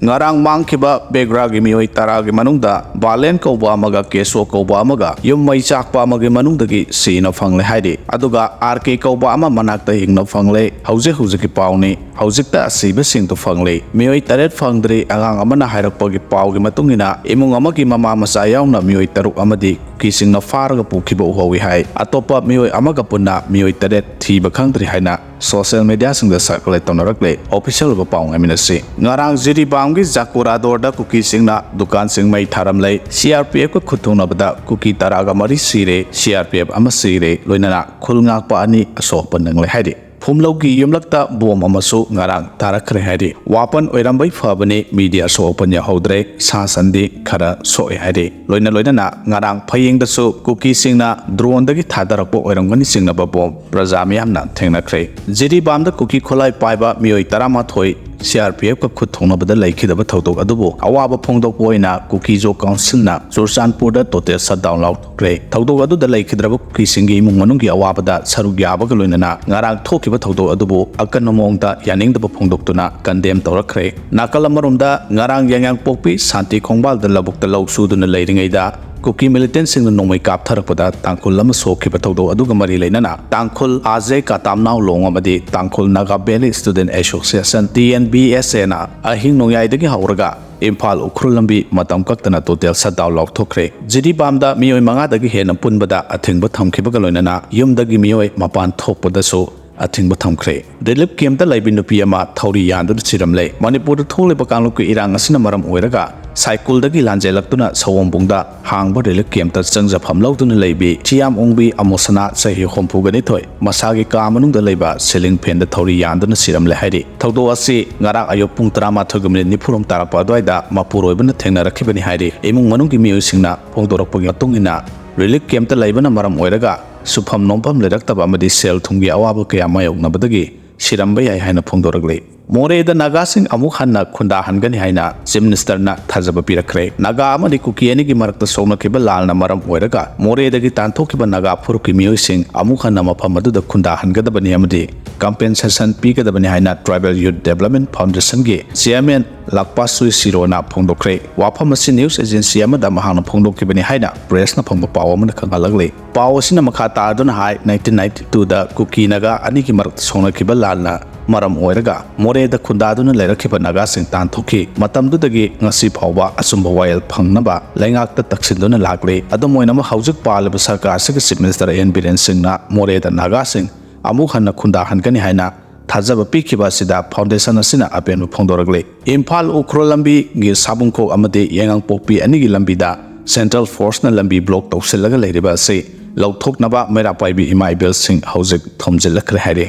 ngarang Mangkhiba background gi mioi tara gi manungda balen kauba amaga keso kauba amaga yum mai chakpa amagi manungdagi sina fangle haidi aduga RK kauba ama manakta hingna fangle hauze ki pauni hauzikta asiba singtu fangle mioi taret fangdri agang amana hairakpagi paugi matungina imung amagi mama masa yauna mioi taruk amadi kisingna faraga pukiba uhawi hai atopa mioi amaga punna mioi taret thiba khangdri haina social media singda circulate tonarakle official ba paung aminasi ngarang jiri banggi jakura dorda Kuki singna dukan sing mai tharamlei CRPF ko khuthuna bada Kuki taraga mari sire CRPF ama sire loinana khulngak pa ani asok panangle haidi phumlogi yumlakta bom amasu ngarang tarakre haidi wapan oirambai fabani media so open ya hodre sa sandi khara so haidi loinana ngarang phayeng da su Kuki singna drone dagi thadarakpo oirangani singna ba bom prajami amna thengnakre jiri bamda Kuki kholai paiba mioi tarama thoi CRPF ka khut thongna bada laikhidaba thodok adubu awaba phongdok poina Kuki jo council na Churchanpur da total shutdown laukre thodok adu da laikhidraba Kuki singi imung manunggi awaba da sarug yaba ga loinana ngarang thokiba thodok adubu akanamongda yaningdaba phongdok tuna condemn torakre nakalamarumda ngarang yangyang pokpi santi khongbal da labuk da lausu duna leiringai da Kuki militant sing nomai kap tharakpada tangkhul lama sokhiba thodok aduga mari leinana tangkhul ajay ka tamnaw long amadi tangkhul Naga Valley Student Association TNBSA na ahing nongyai dagi hauraga Imphal ukhru lambi matam kaktana total shutdown laukthokre jiri bamda mioi manga dagi hena punbada athingba thamkhiba ga loinana yumdagi mioi mapan thokpada so athingba thamkhre relief camp da laibi nupi ama thauri yandu chiramle Manipur thole bakanglu ki irang asina maram oiraga cycle dagi lanjelaktuna sawombungda hangba relief camp ta changja phamlautuna leibi chiam ongbi amosana sahi khompu gani thoi masagi ka manungda leiba ceiling fan da thauri yanduna chiramle hairi thodo asi ngara ayo pung 13 gumle nifurum tarapa adwaida mapuroibna thengna rakhibani hairi imung manunggi miyosingna phongdorakpagi matungina relief camp ta leibana maram oiraga Supham nompam ledaktaba amadi sel thungi awaba kaya mayoknabadagi sirambai hai haina phongdorakle more da naga sing amuk hanna khunda hangani haina chief minister na thajaba pirakre naga amadi Kuki ani gi marakta sowna kiba lalna maram oiraga more dagi tanthokiba naga phuruki miyoi sing amuk hanna mafam adu da khunda hangadabani amadi compensation pigadabani haina Tribal Youth Development Foundation gi chairman Lakpasui Sirona phongdokre wafam asi news agency amada mahangna phongdokibani haina press na phongba paw amana khangalagle paw asina makha tarduna hai 1992 da Kuki naga ani gi marakta sowna kiba lalna maram oiraga more da khundaduna leirakhiba naga sing tanthoki matamdudagi ngasi phawba asumba wail phangnaba laingakta taksiluna lakle adomoina ma haujik palaba sarkar sing chief minister N Biren Singh na more da naga sing amuk hanna khunda hangani haina thajaba pikhiba sida foundation asina apen phongdoragle Imphal ukhro lambi gi sabungko amade yengang pokpi ani gi lambi da central force na lambi block tawsilaga leiriba ase lauthoknaba mera paibi imai bel sing haujik thomjilakre haire